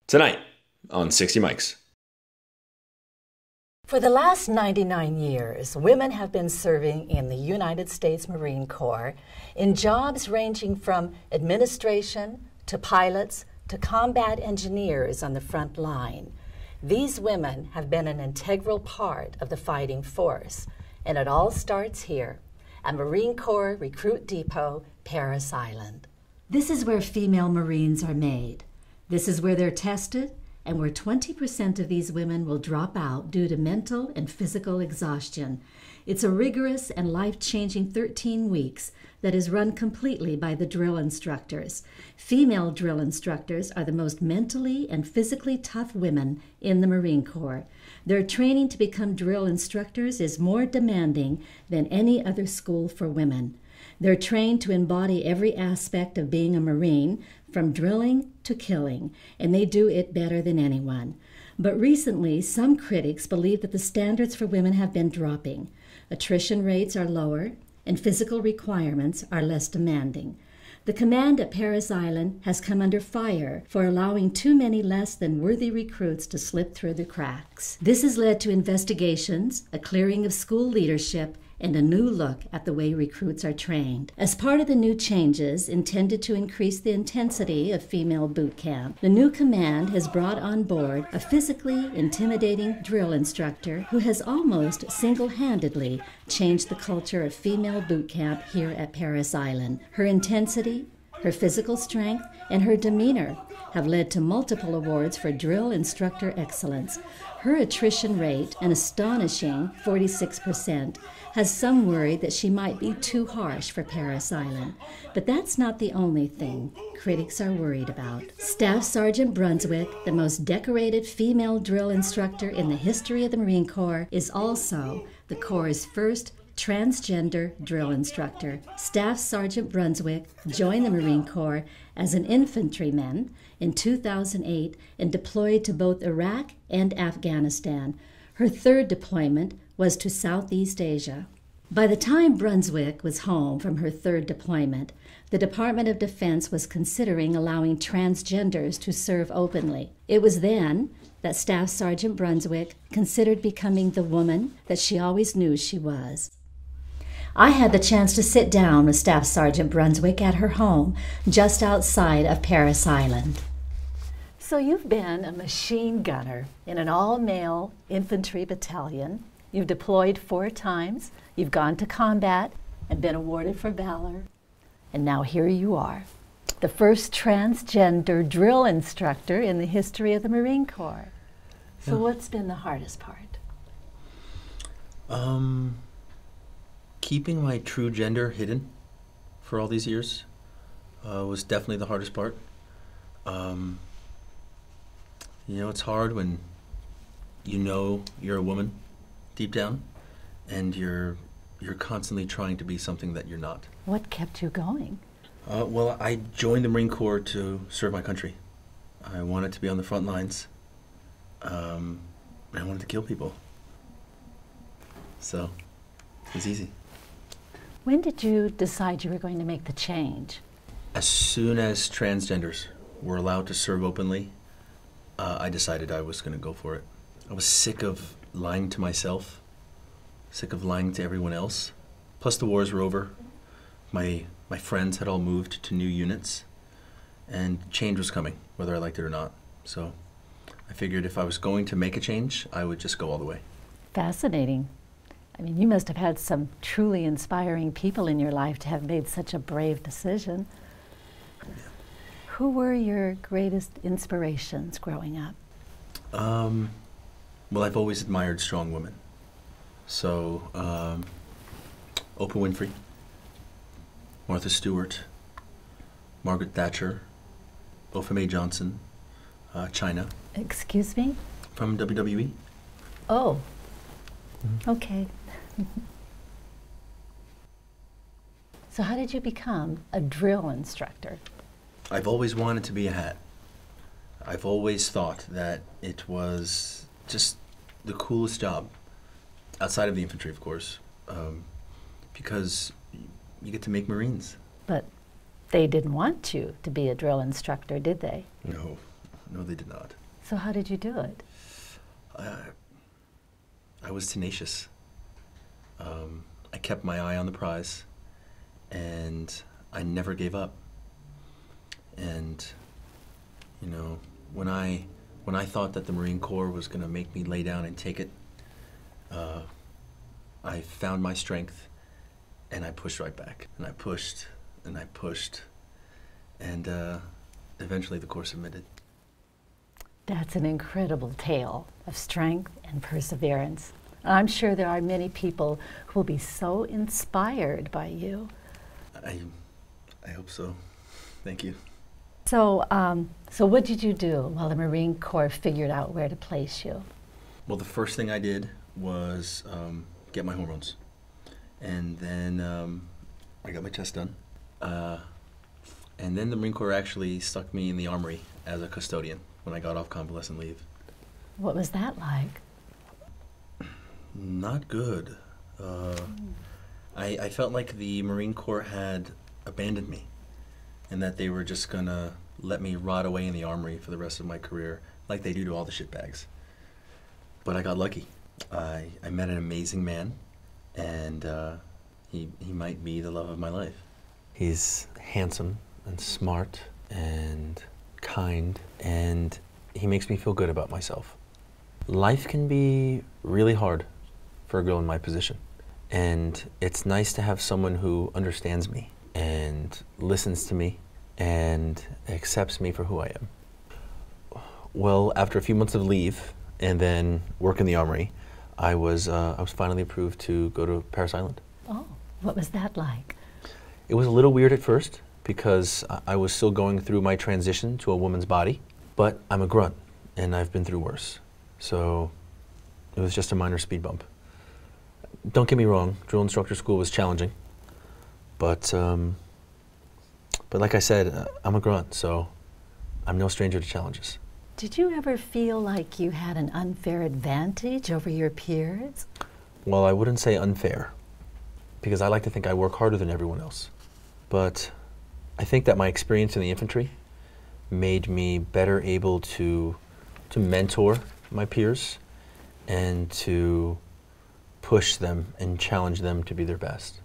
Tonight on 60 Mics. For the last 99 years, women have been serving in the United States Marine Corps in jobs ranging from administration to pilots to combat engineers on the front line. These women have been an integral part of the fighting force, and it all starts here at Marine Corps Recruit Depot, Parris Island. This is where female Marines are made. This is where they're tested, and where 20% of these women will drop out due to mental and physical exhaustion. It's a rigorous and life-changing 13 weeks that is run completely by the drill instructors. Female drill instructors are the most mentally and physically tough women in the Marine Corps. Their training to become drill instructors is more demanding than any other school for women. They're trained to embody every aspect of being a Marine, from drilling to killing, and they do it better than anyone. But recently, some critics believe that the standards for women have been dropping. Attrition rates are lower, and physical requirements are less demanding. The command at Parris Island has come under fire for allowing too many less than worthy recruits to slip through the cracks. This has led to investigations, a clearing of school leadership, and a new look at the way recruits are trained. As part of the new changes intended to increase the intensity of female boot camp, the new command has brought on board a physically intimidating drill instructor who has almost single-handedly changed the culture of female boot camp here at Parris Island. Her intensity, her physical strength, and her demeanor have led to multiple awards for drill instructor excellence. Her attrition rate, an astonishing 46%, has some worried that she might be too harsh for Parris Island. But that's not the only thing critics are worried about. Staff Sergeant Brunswick, the most decorated female drill instructor in the history of the Marine Corps, is also the Corps' first transgender drill instructor. Staff Sergeant Brunswick joined the Marine Corps as an infantryman in 2008 and deployed to both Iraq and Afghanistan. Her third deployment was to Southeast Asia. By the time Brunswick was home from her third deployment, the Department of Defense was considering allowing transgenders to serve openly. It was then that Staff Sergeant Brunswick considered becoming the woman that she always knew she was. I had the chance to sit down with Staff Sergeant Brunswick at her home just outside of Parris Island. So you've been a machine gunner in an all-male infantry battalion. You've deployed 4 times. You've gone to combat and been awarded for valor. And now here you are, the first transgender drill instructor in the history of the Marine Corps. So what's been the hardest part? Keeping my true gender hidden for all these years was definitely the hardest part. It's hard when you know you're a woman deep down and you're constantly trying to be something that you're not. What kept you going? Well, I joined the Marine Corps to serve my country. I wanted to be on the front lines. I wanted to kill people. So it was easy. When did you decide you were going to make the change? As soon as transgenders were allowed to serve openly, I decided I was going to go for it. I was sick of lying to myself, sick of lying to everyone else. Plus the wars were over. My friends had all moved to new units, and change was coming, whether I liked it or not. So I figured if I was going to make a change, I would just go all the way. Fascinating. I mean, you must have had some truly inspiring people in your life to have made such a brave decision. Yeah. Who were your greatest inspirations growing up? Well, I've always admired strong women. So, Oprah Winfrey, Martha Stewart, Margaret Thatcher, Opha May Johnson, China. Excuse me? From WWE. Oh, okay. So how did you become a drill instructor? I've always wanted to be a hat. I've always thought that it was just the coolest job, outside of the infantry, of course, because you get to make Marines. But they didn't want you to be a drill instructor, did they? No, No, they did not. So how did you do it? I was tenacious. I kept my eye on the prize, and I never gave up. And, you know, when I thought that the Marine Corps was going to make me lay down and take it, I found my strength, and I pushed right back. And I pushed, and I pushed, and eventually the Corps submitted. That's an incredible tale of strength and perseverance. I'm sure there are many people who will be so inspired by you. I hope so. Thank you. So, so what did you do while the Marine Corps figured out where to place you? Well, the first thing I did was get my hormones. And then I got my test done. And then the Marine Corps actually stuck me in the armory as a custodian when I got off convalescent leave. What was that like? Not good. I felt like the Marine Corps had abandoned me, and that they were just gonna let me rot away in the armory for the rest of my career, like they do to all the shitbags. But I got lucky. I met an amazing man, and he might be the love of my life. He's handsome and smart and kind, and he makes me feel good about myself. Life can be really hard for a girl in my position, and it's nice to have someone who understands me and listens to me and accepts me for who I am. Well, after a few months of leave and then work in the armory, I was finally approved to go to Paris Island. Oh, what was that like? It was a little weird at first because I was still going through my transition to a woman's body, but I'm a grunt and I've been through worse. So it was just a minor speed bump. Don't get me wrong, drill instructor school was challenging, but like I said, I'm a grunt, so I'm no stranger to challenges. Did you ever feel like you had an unfair advantage over your peers? Well, I wouldn't say unfair, because I like to think I work harder than everyone else. But I think that my experience in the infantry made me better able to mentor my peers and to push them and challenge them to be their best.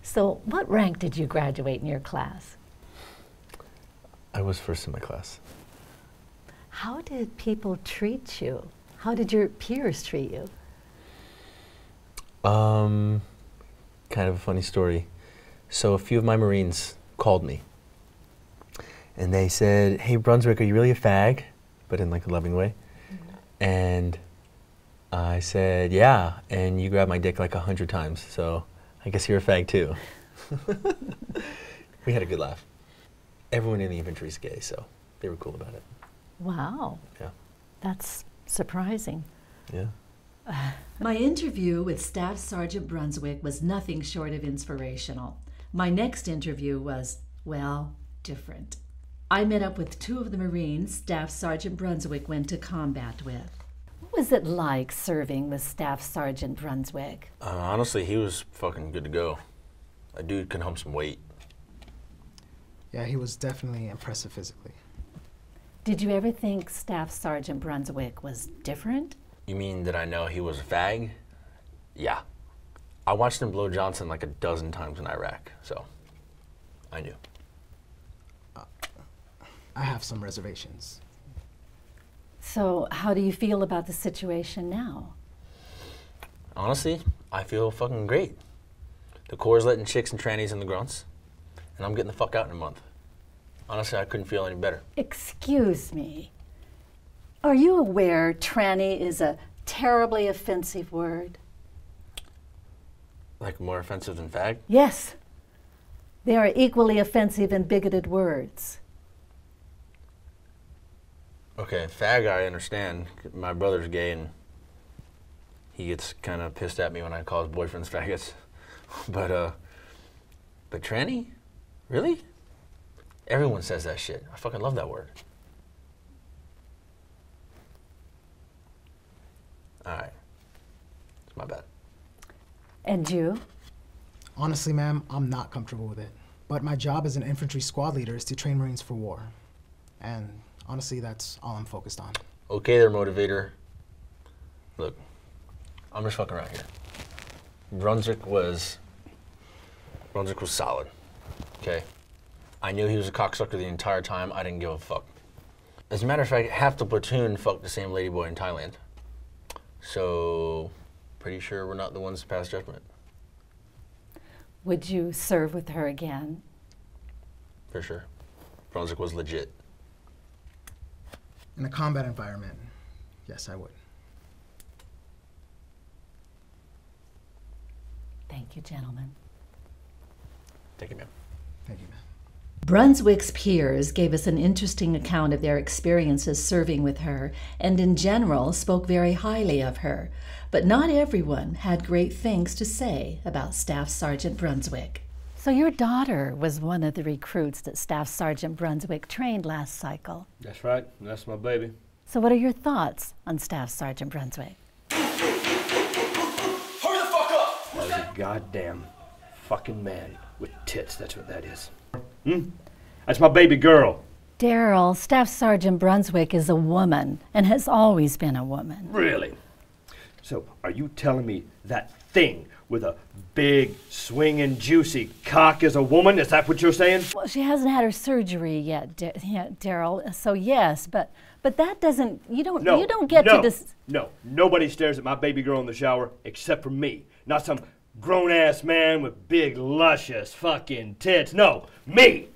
So what rank did you graduate in your class? I was first in my class. How did people treat you? How did your peers treat you? Kind of a funny story. So a few of my Marines called me and they said, "Hey Brunswick, are you really a fag?" But in like a loving way. Mm-hmm. And I said, "Yeah," and you grabbed my dick like 100 times, so I guess you're a fag too. We had a good laugh. Everyone in the infantry is gay, so they were cool about it. Wow. Yeah. That's surprising. Yeah. My interview with Staff Sergeant Brunswick was nothing short of inspirational. My next interview was, well, different. I met up with two of the Marines Staff Sergeant Brunswick went to combat with. What was it like serving with Staff Sergeant Brunswick? Honestly, he was fucking good to go. That dude can hump some weight. Yeah, he was definitely impressive physically. Did you ever think Staff Sergeant Brunswick was different? You mean did I know he was a fag? Yeah. I watched him blow Johnson like a dozen times in Iraq, so I knew. I have some reservations. So how do you feel about the situation now? Honestly, I feel fucking great. The Corps letting chicks and trannies in the grunts, and I'm getting the fuck out in a month. Honestly, I couldn't feel any better. Excuse me. Are you aware tranny is a terribly offensive word? Like more offensive than fag? Yes. They are equally offensive and bigoted words. Okay, fag I understand. My brother's gay and he gets kind of pissed at me when I call his boyfriends faggots. But tranny? Really? Everyone says that shit. I fucking love that word. All right. My bad. And you? Honestly, ma'am, I'm not comfortable with it. But my job as an infantry squad leader is to train Marines for war. And honestly, that's all I'm focused on. Okay there, motivator. Look, I'm just fucking around here. Brunswick was solid, okay? I knew he was a cocksucker the entire time. I didn't give a fuck. As a matter of fact, half the platoon fucked the same ladyboy in Thailand. So, pretty sure we're not the ones to pass judgment. Would you serve with her again? For sure. Brunswick was legit. In a combat environment, yes, I would. Thank you, gentlemen. Thank you, ma'am. Thank you, ma'am. Brunswick's peers gave us an interesting account of their experiences serving with her, and in general spoke very highly of her. But not everyone had great things to say about Staff Sergeant Brunswick. So your daughter was one of the recruits that Staff Sergeant Brunswick trained last cycle. That's right. That's my baby. So what are your thoughts on Staff Sergeant Brunswick? That was a goddamn fucking man with tits. That's what that is. That's my baby girl. Daryl, Staff Sergeant Brunswick is a woman and has always been a woman. Really? So, are you telling me that thing with a big, swinging, juicy cock is a woman? Is that what you're saying? Well, she hasn't had her surgery yet, Daryl. So yes, but that doesn't. You don't get to this. No, nobody stares at my baby girl in the shower except for me. Not some grown-ass man with big, luscious fucking tits. No, me!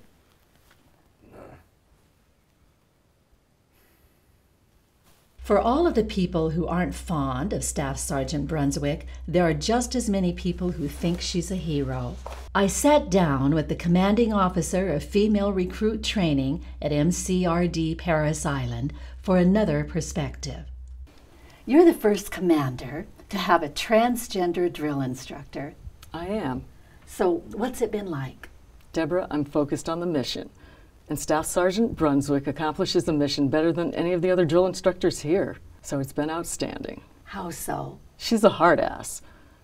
For all of the people who aren't fond of Staff Sergeant Brunswick, there are just as many people who think she's a hero. I sat down with the commanding officer of female recruit training at MCRD Paris Island for another perspective. You're the first commander to have a transgender drill instructor. I am. So what's it been like? Deborah, I'm focused on the mission. And Staff Sergeant Brunswick accomplishes the mission better than any of the other drill instructors here. So it's been outstanding. How so? She's a hard ass.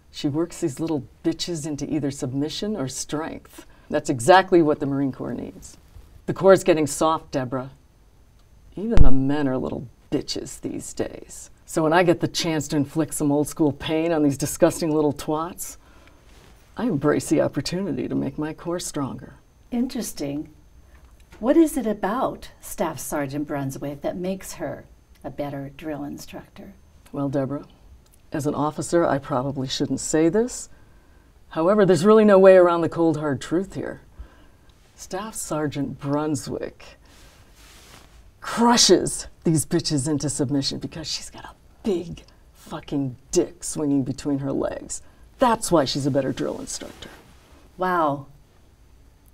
She works these little bitches into either submission or strength. That's exactly what the Marine Corps needs. The Corps is getting soft, Deborah. Even the men are little bitches these days. So when I get the chance to inflict some old school pain on these disgusting little twats, I embrace the opportunity to make my Corps stronger. Interesting. What is it about Staff Sergeant Brunswick that makes her a better drill instructor? Well, Deborah, as an officer, I probably shouldn't say this. However, there's really no way around the cold, hard truth here. Staff Sergeant Brunswick crushes these bitches into submission because she's got a big fucking dick swinging between her legs. That's why she's a better drill instructor. Wow.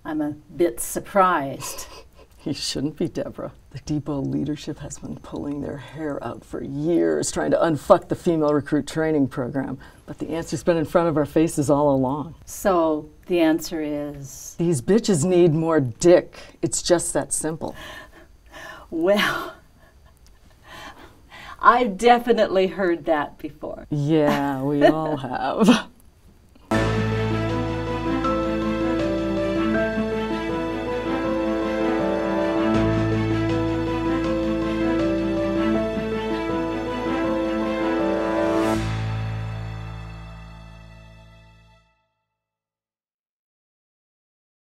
I'm a bit surprised. You shouldn't be, Deborah. The depot leadership has been pulling their hair out for years trying to unfuck the female recruit training program, but the answer's been in front of our faces all along. So the answer is? These bitches need more dick. It's just that simple. Well, I've definitely heard that before. Yeah, we all have.